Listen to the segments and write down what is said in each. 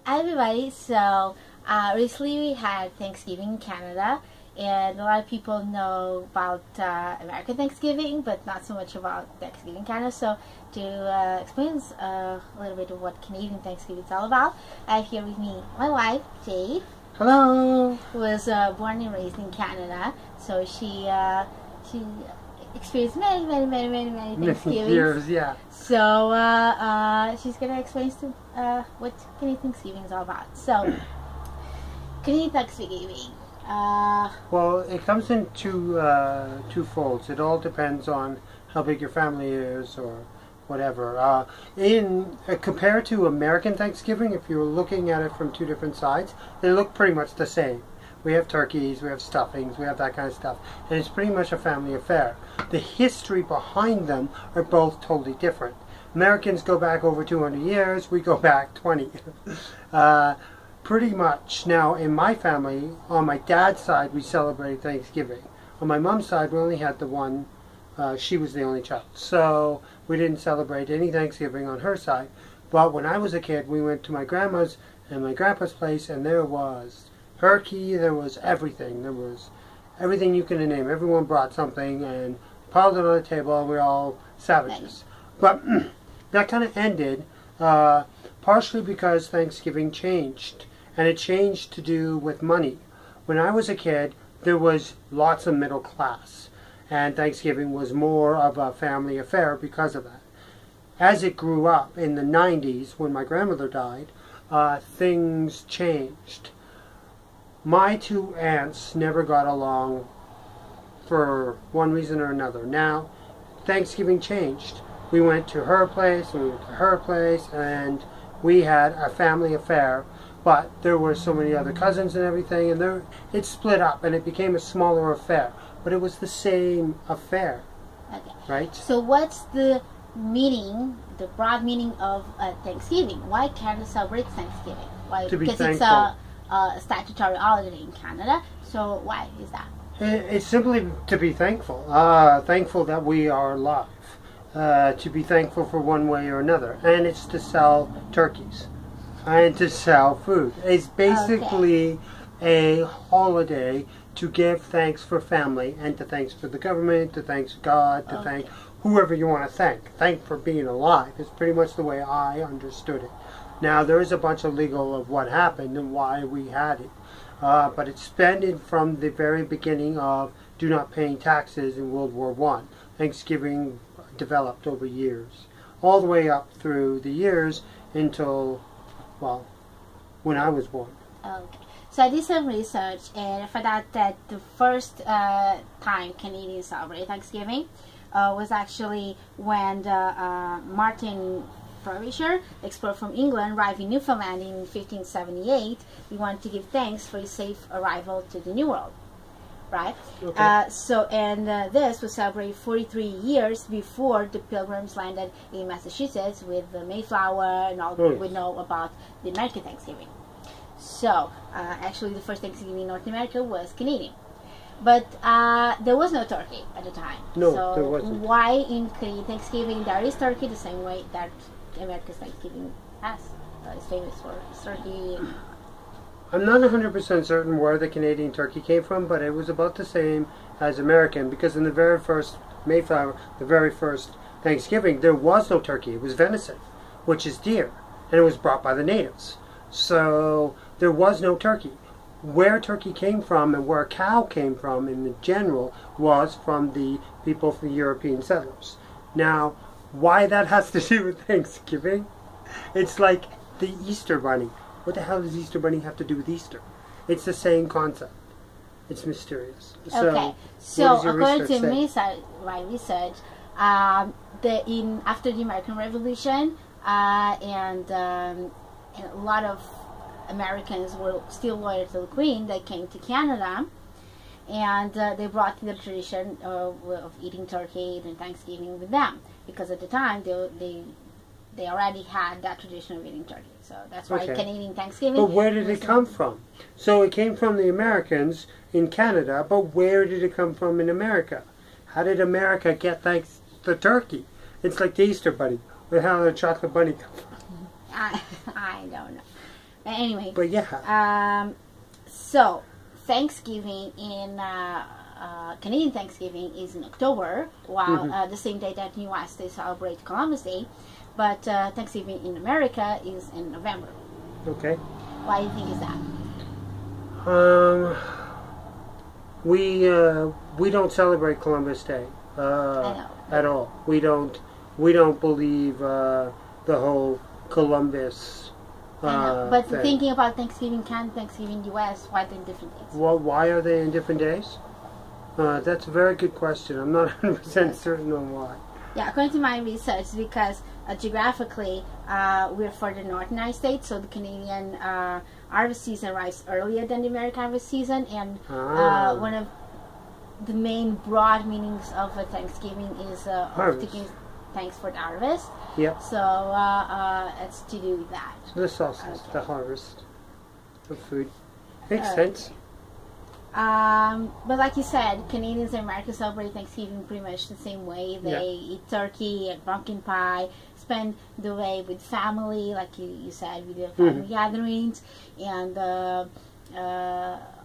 Hi everybody. Recently we had Thanksgiving in Canada, and a lot of people know about American Thanksgiving, but not so much about Thanksgiving in Canada. So to explain a little bit of what Canadian Thanksgiving is all about, I have here with me my wife, Jade. Hello. Who was born and raised in Canada. So she experienced many Thanksgivings. Years, yeah. So she's gonna explain to what Canadian Thanksgiving is all about. So Canadian Thanksgiving. Well, it comes in two folds. It all depends on how big your family is or whatever. Compared to American Thanksgiving, if you're looking at it from two different sides, they look pretty much the same. We have turkeys, we have stuffings, we have that kind of stuff. And it's pretty much a family affair. The history behind them are both totally different. Americans go back over 200 years, we go back 20. Pretty much. Now, in my family, on my dad's side, we celebrated Thanksgiving. On my mom's side, we only had the one. She was the only child. So we didn't celebrate any Thanksgiving on her side. But when I was a kid, we went to my grandma's and my grandpa's place, and there was turkey, there was everything. There was everything you can name. Everyone brought something and piled it on the table, and we were all savages. But that kind of ended, partially because Thanksgiving changed. And it changed to do with money. When I was a kid, there was lots of middle class. And Thanksgiving was more of a family affair because of that. As it grew up in the 90s, when my grandmother died, things changed. My two aunts never got along for one reason or another. Now, Thanksgiving changed. We went to her place, and we went to her place, and we had a family affair. But there were so many other cousins and everything, and it split up, and it became a smaller affair. But it was the same affair, Okay. right? So what's the meaning, the broad meaning of Thanksgiving? Why Canada celebrates Thanksgiving? Why? To be because thankful. it's a statutory holiday in Canada. So why is that? It's simply to be thankful. Thankful that we are alive. To be thankful for one way or another. And it's to sell turkeys. And to sell food. It's basically a holiday to give thanks for family and to thanks for the government, to thanks God, to thank whoever you want to thank. Thank for being alive. It's pretty much the way I understood it. Now, there is a bunch of legal of what happened and why we had it. But it's spending from the very beginning of do not paying taxes in World War I. Thanksgiving developed over years. All the way up through the years until, well, when I was born. Okay. So I did some research, and I found out that the first time Canadians celebrated Thanksgiving was actually when Martin Frobisher, explorer from England, arrived in Newfoundland in 1578. He wanted to give thanks for his safe arrival to the New World. Right? Okay. This was celebrated 43 years before the Pilgrims landed in Massachusetts with the Mayflower and all we know about the American Thanksgiving. So, actually the first Thanksgiving in North America was Canadian. But there was no turkey at the time. No, so there wasn't. Why in Canadian Thanksgiving there is turkey the same way that America's Thanksgiving has? It's famous for turkey. I'm not 100% certain where the Canadian turkey came from, but it was about the same as American, because in the very first Mayflower, the very first Thanksgiving, there was no turkey. It was venison, which is deer, and it was brought by the natives. So there was no turkey. Where turkey came from and where cow came from in the general was from the people, from the European settlers. Now, why that has to do with Thanksgiving? It's like the Easter Bunny. What the hell does Easter Bunny have to do with Easter? It's the same concept. It's mysterious. Okay, so according to my research, after the American Revolution, and a lot of Americans were still loyal to the Queen, they came to Canada, and they brought the tradition of eating turkey and Thanksgiving with them, because at the time they already had that tradition of eating turkey. So that's why Canadian Thanksgiving. But where did it come from? So it came from the Americans in Canada, but where did it come from in America? How did America get the turkey? It's like the Easter Bunny. Where the hell did the chocolate bunny come from? I don't know. Anyway. But yeah. So Thanksgiving in Canadian Thanksgiving is in October, while the same day that in the U.S. they celebrate Columbus Day, but Thanksgiving in America is in November. Okay. Why do you think is that? We don't celebrate Columbus Day I know. at all. We don't believe the whole Columbus. I know. But thing. thinking about Thanksgiving Canada, Thanksgiving U.S., why are they in different days? Well, why are they in different days? That's a very good question. I'm not 100% certain on why. Yeah, according to my research, because geographically we're further north in the United States, so the Canadian harvest season arrives earlier than the American harvest season, and one of the main broad meanings of Thanksgiving is of taking thanks for the harvest. Yep. So it's to do with that. The solstice, the harvest of food. Makes Okay. sense. But like you said, Canadians and Americans celebrate Thanksgiving pretty much the same way. They eat turkey and pumpkin pie, spend the day with family, like you said, with your family gatherings, and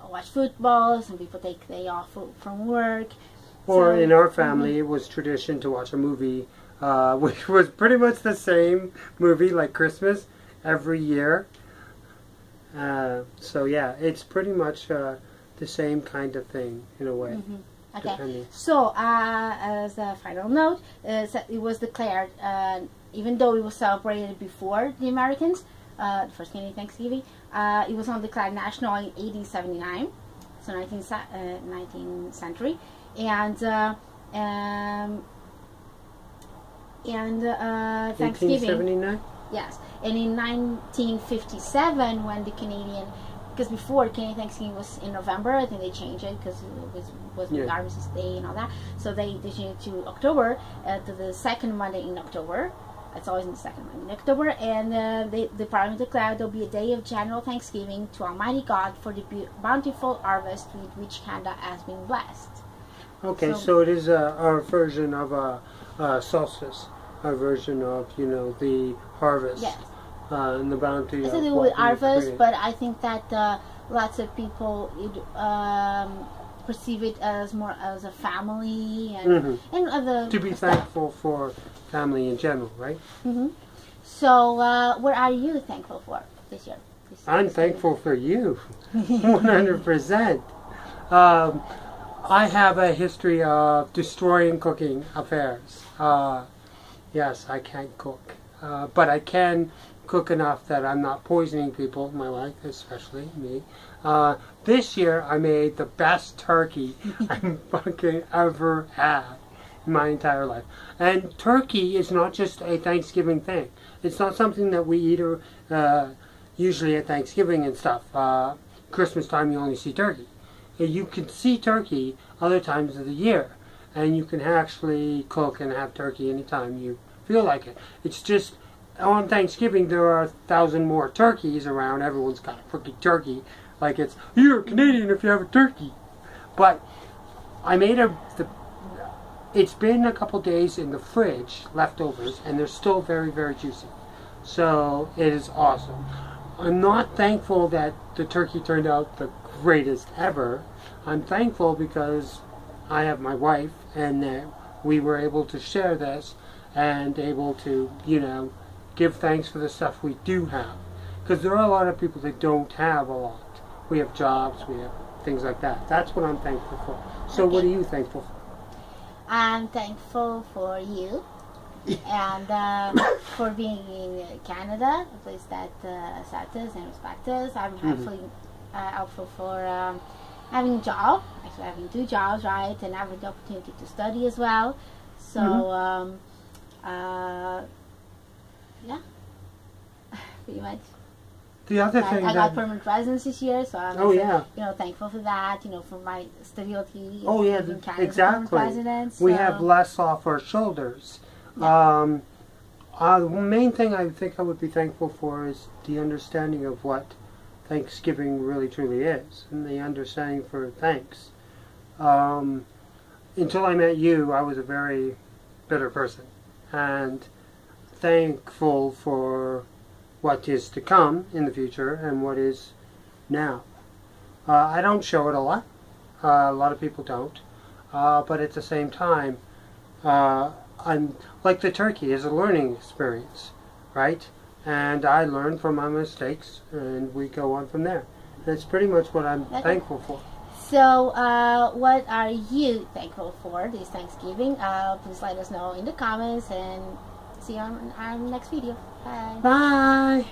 watch football. Some people take the day off from work. Or So- in our family, it was tradition to watch a movie, which was pretty much the same movie like Christmas every year. So yeah, it's pretty much the same kind of thing in a way. Okay. Depending. So, as a final note, it was declared, even though it was celebrated before the Americans, the first Canadian Thanksgiving, it was only declared national in 1879, so 19th century, and Thanksgiving. 1879? Yes, and in 1957, when the Canadian, because before Canadian Thanksgiving was in November, I think they changed it because it was Yeah. Armistice Day and all that. So they changed it to October, to the second Monday in October. It's always in the second Monday in October, and the Parliament declared there will be a day of general thanksgiving to Almighty God for the bountiful harvest with which Canada has been blessed. Okay, so it is our version of a solstice, our version of, the harvest. Yes. And the bounty It's of to do what with we harvest, create. but I think that lots of people perceive it as more as a family and other to be stuff. thankful for family in general, right? So, what are you thankful for this year? I'm thankful for you, 100%. I have a history of destroying cooking affairs. Yes, I can't cook, but I can cook enough that I'm not poisoning people, my wife especially, me. This year I made the best turkey I fucking ever had in my entire life. And turkey is not just a Thanksgiving thing. It's not something that we eat usually at Thanksgiving and stuff. Christmas time you only see turkey. You can see turkey other times of the year, and you can actually cook and have turkey anytime you feel like it. It's just on Thanksgiving there are 1,000 more turkeys around. Everyone's got a freaking turkey, like it's you're Canadian if you have a turkey. But I made it's been a couple days in the fridge, leftovers, and they're still very, very juicy. So it is awesome. I'm not thankful that the turkey turned out the greatest ever. I'm thankful because I have my wife and that we were able to share this and able to, give thanks for the stuff we do have. Because there are a lot of people that don't have a lot. We have jobs, we have things like that. That's what I'm thankful for. So what are you thankful for? I'm thankful for you and for being in Canada, a place that accepts us and respects us. I'm helpful for having a job, actually having 2 jobs, right, and having the opportunity to study as well. So, yeah, pretty much. The other thing I got permanent residence this year, so I'm thankful for that, for my stability. Oh yeah, in Canada, exactly. Residence, we have less off our shoulders. Yeah. The main thing I think I would be thankful for is the understanding of what Thanksgiving really truly is, and the understanding for thanks. Until I met you, I was a very bitter person, and thankful for what is to come in the future and what is now. I don't show it a lot. A lot of people don't. But at the same time, I'm like the turkey is a learning experience, right? And I learn from my mistakes, and we go on from there. That's pretty much what I'm thankful for. So, what are you thankful for this Thanksgiving? Please let us know in the comments, and see you on our next video. Bye. Bye.